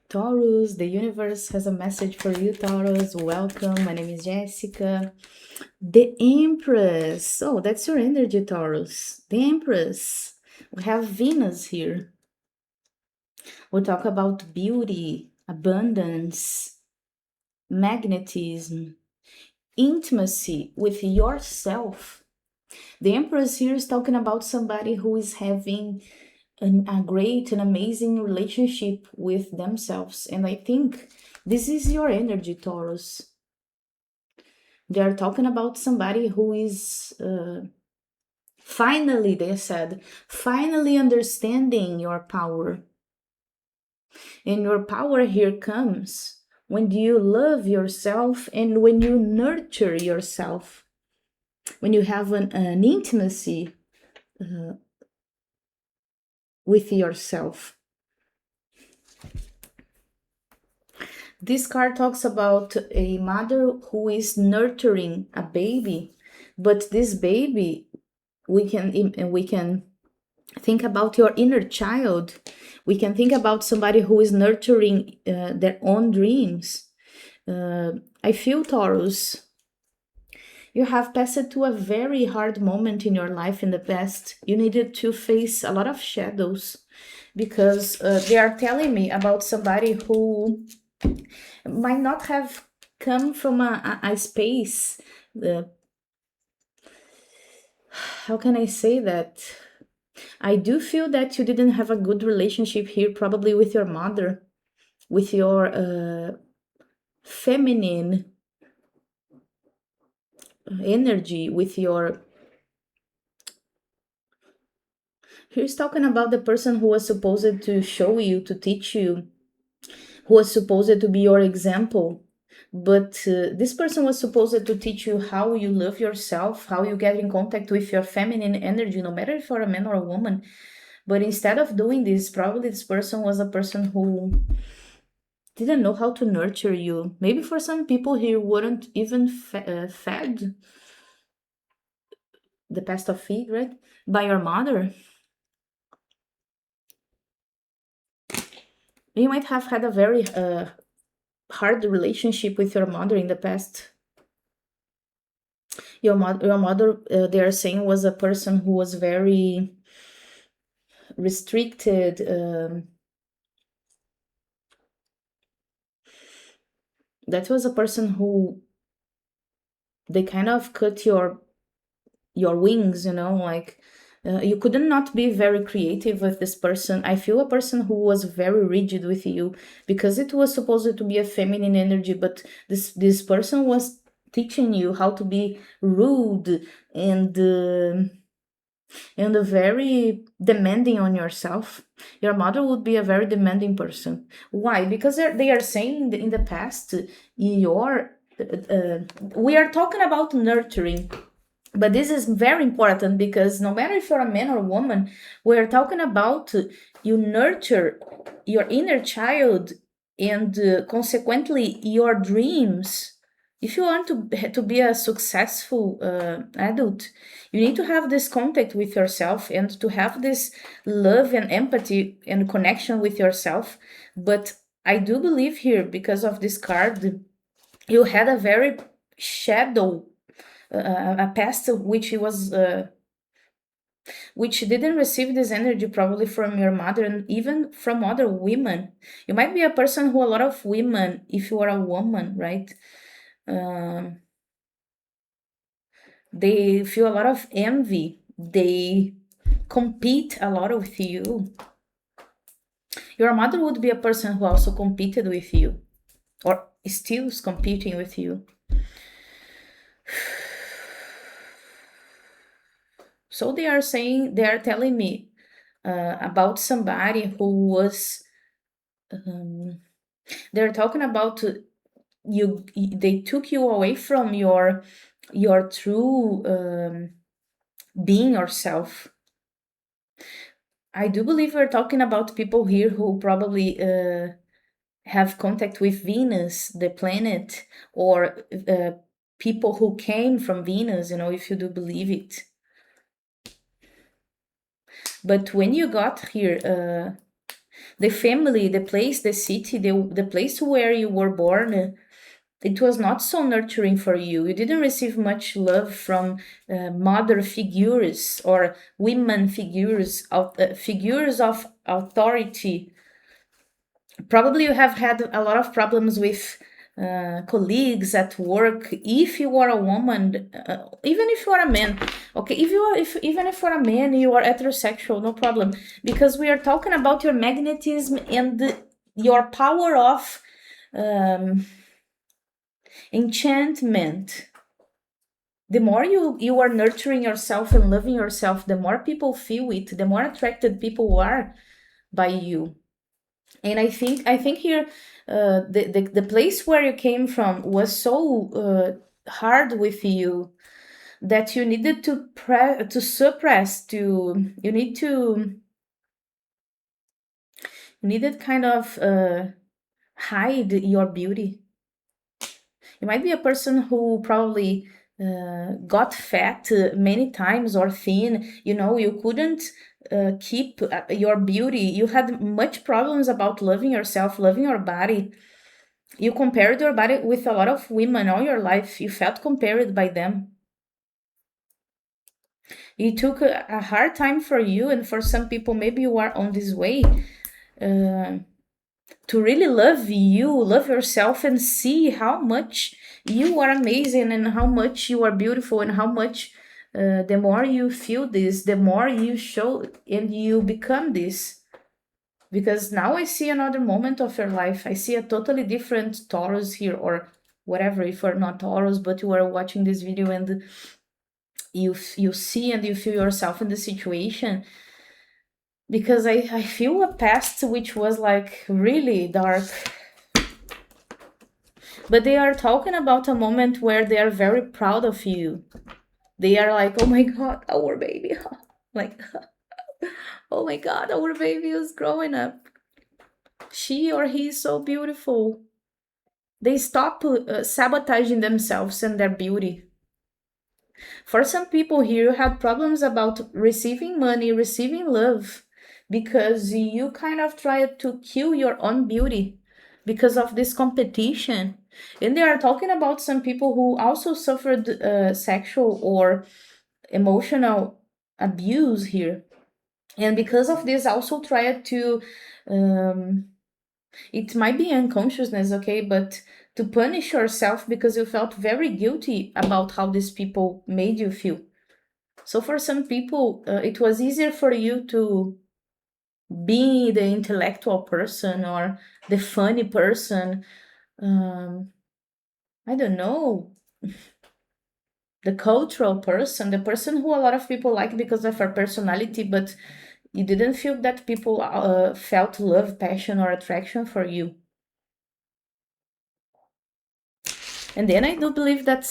Taurus, the universe has a message for you, Taurus. Welcome. My name is Jessica. The Empress. Oh, that's your energy, Taurus. The Empress. We have Venus here. We talk about beauty, abundance, magnetism, intimacy with yourself. The Empress here is talking about somebody who is having a great and amazing relationship with themselves. And I think this is your energy, Taurus. They are talking about somebody who is finally, they said, finally understanding your power. And your power here comes when you love yourself and when you nurture yourself, when you have an intimacy with yourself. This card talks about a mother who is nurturing a baby, but this baby, we can think about your inner child. We can think about somebody who is nurturing their own dreams. I feel, Taurus, you have passed through a very hard moment in your life in the past. You needed to face a lot of shadows because they are telling me about somebody who might not have come from a space. How can I say that? I do feel that you didn't have a good relationship here, probably with your mother, with your feminine energy, with your. He's talking about the person who was supposed to show you, to teach you, who was supposed to be your example. But this person was supposed to teach you how you love yourself, how you get in contact with your feminine energy, no matter if you're a man or a woman. But instead of doing this, probably this person was a person who didn't know how to nurture you. Maybe for some people he wouldn't even fed the past of feed, right? By your mother. You might have had a very hard relationship with your mother in the past. Your mother, they are saying, was a person who was very restricted. That was a person who they kind of cut your wings, like you couldn't not be very creative with this person. I feel a person who was very rigid with you because it was supposed to be a feminine energy, but this person was teaching you how to be rude and very demanding on yourself. Your mother would be a very demanding person. Why? Because they are saying in the past, your we are talking about nurturing, but this is very important because no matter if you're a man or a woman, we're talking about you nurture your inner child and consequently your dreams. If you want to be a successful adult, you need to have this contact with yourself and to have this love and empathy and connection with yourself. But I do believe here, because of this card, you had a very shadow, a past which didn't receive this energy probably from your mother and even from other women. You might be a person who a lot of women, if you are a woman, right? They feel a lot of envy. They compete a lot with you. Your mother would be a person who also competed with you or still is competing with you. So they are telling me about somebody who was, they're talking about they took you away from your true being yourself. I do believe we're talking about people here who probably have contact with Venus, the planet, or people who came from Venus, if you do believe it. But when you got here, The family, the place, the city, the place where you were born, it was not so nurturing for you. You didn't receive much love from mother figures or women figures, figures of authority. Probably you have had a lot of problems with colleagues at work. If you are a woman, even if you are a man, okay, even if you are a man, you are heterosexual, no problem, because we are talking about your magnetism and your power of enchantment. The more you are nurturing yourself and loving yourself, the more people feel it, the more attracted people are by you. And I think here, the place where you came from was so hard with you that you needed to suppress, to you need to you needed kind of hide your beauty. You might be a person who probably got fat many times or thin. You couldn't keep your beauty. You had much problems about loving yourself, loving your body. You compared your body with a lot of women all your life. You felt compared by them. It took a hard time for you, and for some people, maybe you are on this way to really love you, love yourself, and see how much you are amazing and how much you are beautiful, and how much the more you feel this, the more you show and you become this. Because now I see another moment of your life. I see a totally different Taurus here, or whatever, if you're not Taurus, but you are watching this video and you see and you feel yourself in the situation. Because I feel a past which was like really dark. But they are talking about a moment where they are very proud of you. They are like, oh my God, our baby. Like, oh my God, our baby is growing up. She or he is so beautiful. They stop sabotaging themselves and their beauty. For some people here, you had problems about receiving money, receiving love, because you kind of tried to kill your own beauty because of this competition. And they are talking about some people who also suffered sexual or emotional abuse here. And because of this, also tried to, it might be unconsciousness, okay, but to punish yourself because you felt very guilty about how these people made you feel. So for some people, it was easier for you to be the intellectual person or the funny person. I don't know, the cultural person, the person who a lot of people like because of her personality, but you didn't feel that people felt love, passion, or attraction for you. And then I do believe that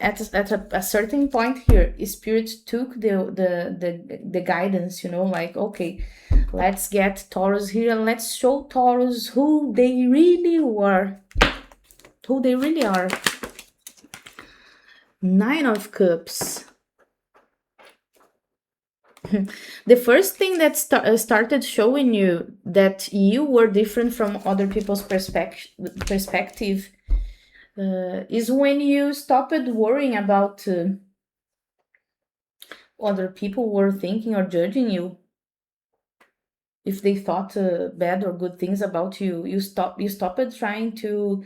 at a certain point here, spirit took the guidance, like, okay, let's get Taurus here and let's show Taurus who they really were, who they really are. Nine of Cups. The first thing that started showing you that you were different from other people's perspective is when you stopped worrying about other people were thinking or judging you. If they thought bad or good things about you, you stopped trying to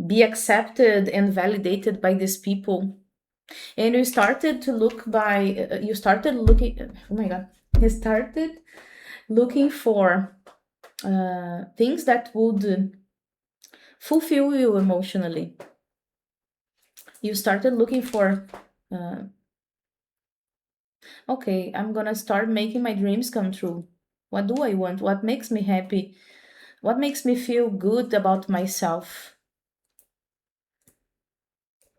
be accepted and validated by these people. And you started to look by, you started looking, oh my God, you started looking for things that would fulfill you emotionally. You started looking for, okay, I'm gonna start making my dreams come true. What do I want? What makes me happy? What makes me feel good about myself?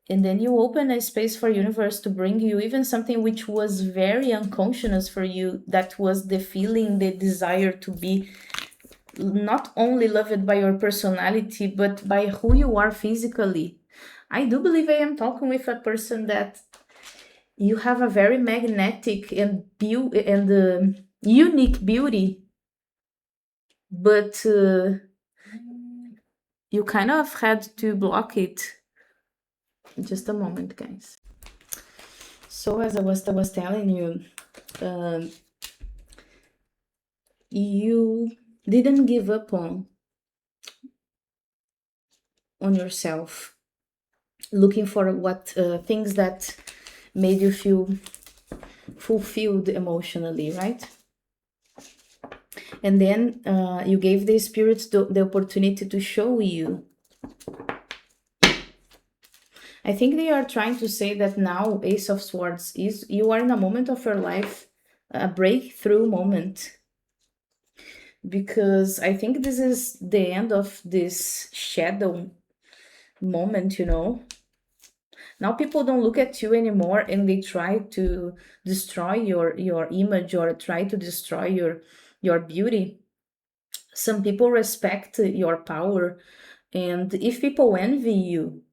And then you open a space for universe to bring you even something which was very unconscious for you, that was the feeling, the desire to be not only loved by your personality but by who you are physically. I do believe I am talking with a person that you have a very magnetic and unique beauty. but you kind of had to block it. Just a moment, guys. So as I was telling you, um, you didn't give up on yourself, looking for what things that made you feel fulfilled emotionally, right? And then you gave the spirits the opportunity to show you. I think they are trying to say that now Ace of Swords is, you are in a moment of your life, a breakthrough moment, because I think this is the end of this shadow moment, you know. Now people don't look at you anymore and they try to destroy your image or try to destroy your beauty. Some people respect your power, and if people envy you,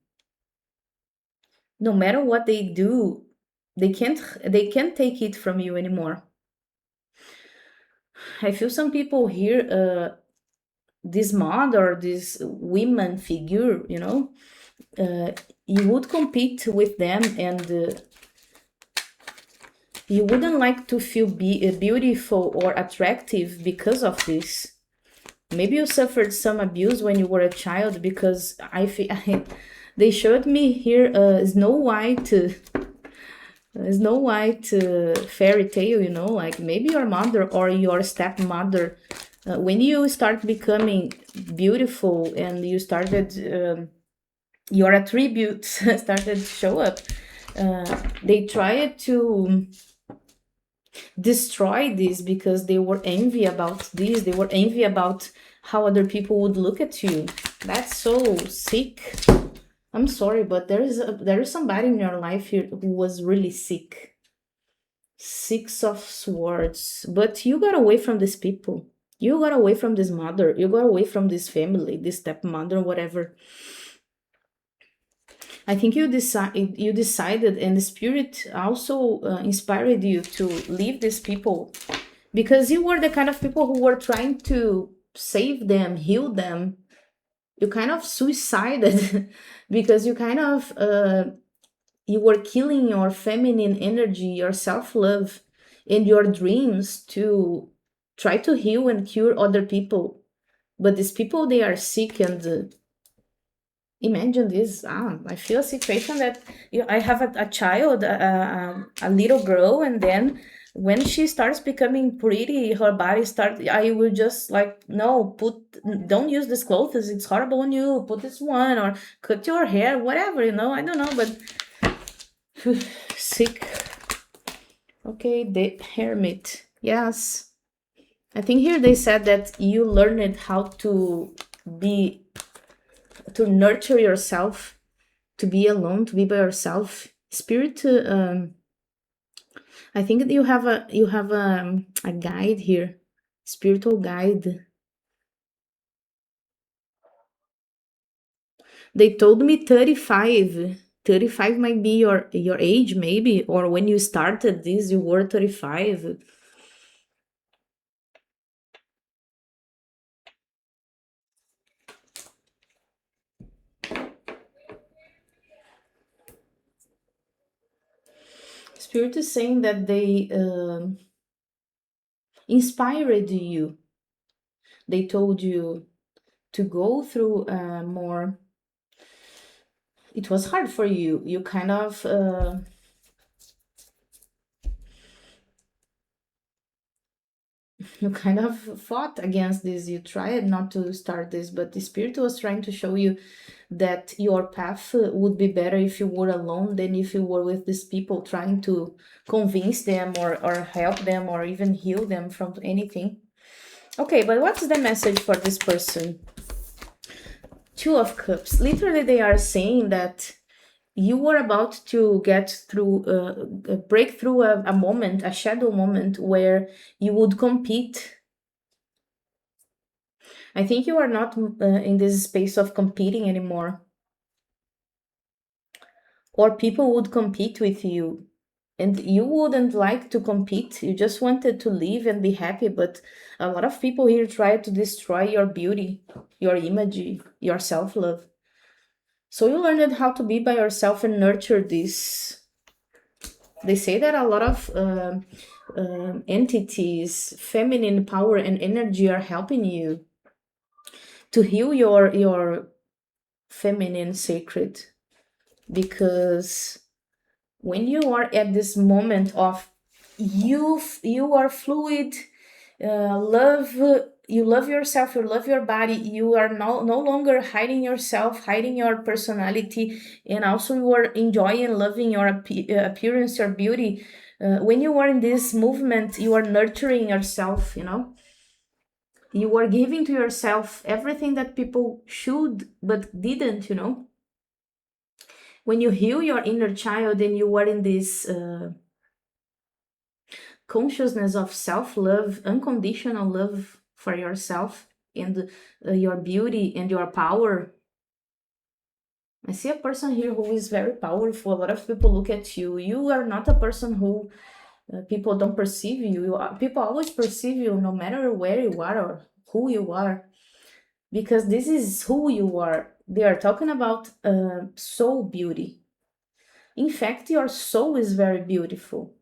no matter what they do, they can't take it from you anymore. I feel some people here, this mother, this women figure, you know, you would compete with them, and you wouldn't like to feel beautiful or attractive because of this. Maybe you suffered some abuse when you were a child, because I feel they showed me here Snow White fairy tale, you know, like maybe your mother or your stepmother, when you start becoming beautiful and you started, your attributes started to show up, they tried to destroy this because they were envy about this. They were envy about how other people would look at you. That's so sick. I'm sorry, but there is somebody in your life here who was really sick. Six of Swords. But you got away from these people. You got away from this mother. You got away from this family, this stepmother, whatever. I think you decided, and the spirit also inspired you to leave these people, because you were the kind of people who were trying to save them, heal them. You kind of suicided because you kind of you were killing your feminine energy, your self-love, and your dreams to try to heal and cure other people. But these people, they are sick, and imagine this. I feel a situation that I have a child, a little girl, and then when she starts becoming pretty, her body starts, I will just like, no, don't use this clothes, it's horrible on you, put this one, or cut your hair, whatever, you know, I don't know, but sick. Okay, the hermit. Yes, I think here they said that you learned how be to nurture yourself, to be alone, to be by yourself. Spirit, I think that you have a guide here, spiritual guide. They told me 35. 35 might be your age, maybe, or when you started this, you were 35. Spirit is saying that they inspired you. They told you to go through more. It was hard for you. You kind of you kind of fought against this. You tried not to start this, but the spirit was trying to show you that your path would be better if you were alone than if you were with these people, trying to convince them or help them or even heal them from anything. Okay, but what's the message for this person? Two of Cups. Literally, they are saying that you were about to get through, break through a moment, a shadow moment where you would compete. I think you are not in this space of competing anymore, or people would compete with you. and you wouldn't like to compete. You just wanted to live and be happy. But a lot of people here try to destroy your beauty, your image, your self-love. So you learned how to be by yourself and nurture this. They say that a lot of entities, feminine power and energy are helping you to heal your feminine sacred, because when you are at this moment of you are fluid, love, you love yourself, you love your body, you are no longer hiding yourself, hiding your personality, and also you are enjoying and loving your appearance, your beauty. When you are in this movement, you are nurturing yourself, you are giving to yourself everything that people should but didn't. When you heal your inner child and you are in this consciousness of self-love, unconditional love for yourself and your beauty and your power. I see a person here who is very powerful. A lot of people look at you. You are not a person who people don't perceive you. People always perceive you no matter where you are or who you are, because this is who you are. They are talking about soul beauty. In fact, your soul is very beautiful,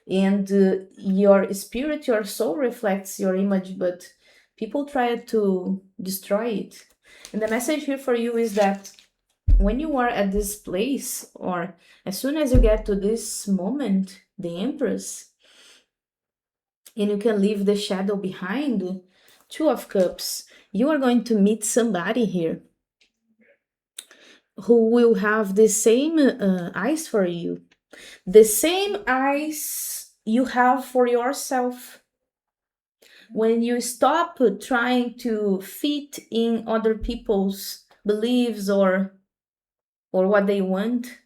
and your spirit, your soul reflects your image, but people try to destroy it. And the message here for you is that when you are at this place, or as soon as you get to this moment, the Empress, and you can leave the shadow behind, Two of Cups, you are going to meet somebody here who will have the same eyes for you, the same eyes you have for yourself. When you stop trying to fit in other people's beliefs or what they want,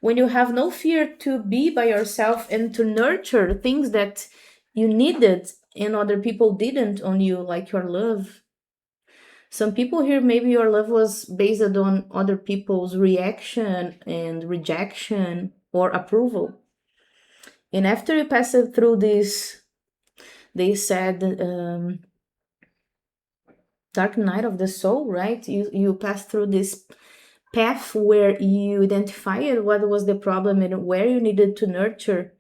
when you have no fear to be by yourself and to nurture things that you needed and other people didn't on you, like your love. Some people here, maybe your love was based on other people's reaction and rejection or approval. And after you pass it through this, they said, dark night of the soul, right? You pass through this path where you identified what was the problem and where you needed to nurture.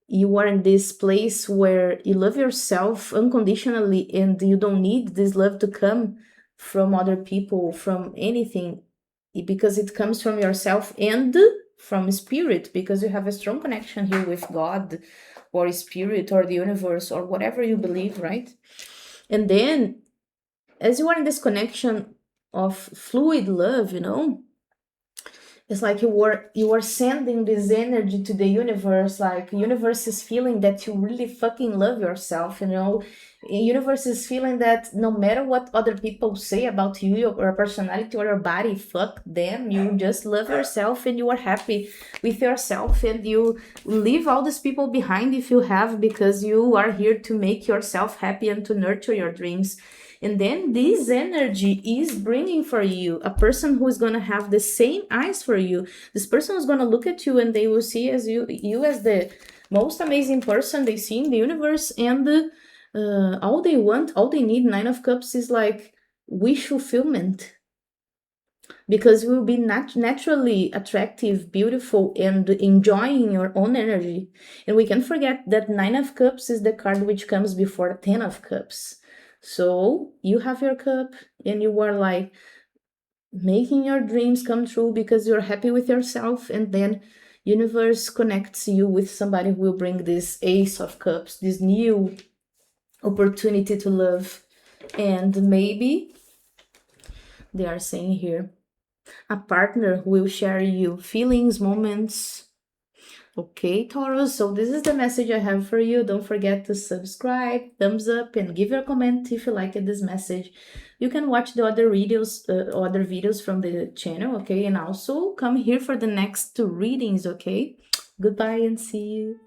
You are in this place where you love yourself unconditionally and you don't need this love to come from other people, from anything, because it comes from yourself and from spirit, because you have a strong connection here with God or spirit or the universe or whatever you believe, right? And then as you are in this connection of fluid love, it's like you are sending this energy to the universe, like universe is feeling that you really fucking love yourself. Universe is feeling that no matter what other people say about you, your personality or your body, fuck them, you just love yourself and you are happy with yourself, and you leave all these people behind if you have, because you are here to make yourself happy and to nurture your dreams. And then this energy is bringing for you a person who is going to have the same eyes for you. This person is going to look at you and they will see as you as the most amazing person they see in the universe. And all they want, all they need, Nine of Cups, is like wish fulfillment. Because you will be naturally attractive, beautiful, and enjoying your own energy. And we can't forget that Nine of Cups is the card which comes before Ten of Cups. So you have your cup and you are like making your dreams come true because you're happy with yourself, and then universe connects you with somebody who will bring this Ace of Cups, this new opportunity to love. And maybe they are saying here a partner who will share you feelings, moments. Okay, Taurus, so this is the message I have for you. Don't forget to subscribe, thumbs up, and give your comment if you liked this message. You can watch the other videos from the channel, okay? And also come here for the next two readings, okay? Goodbye and see you.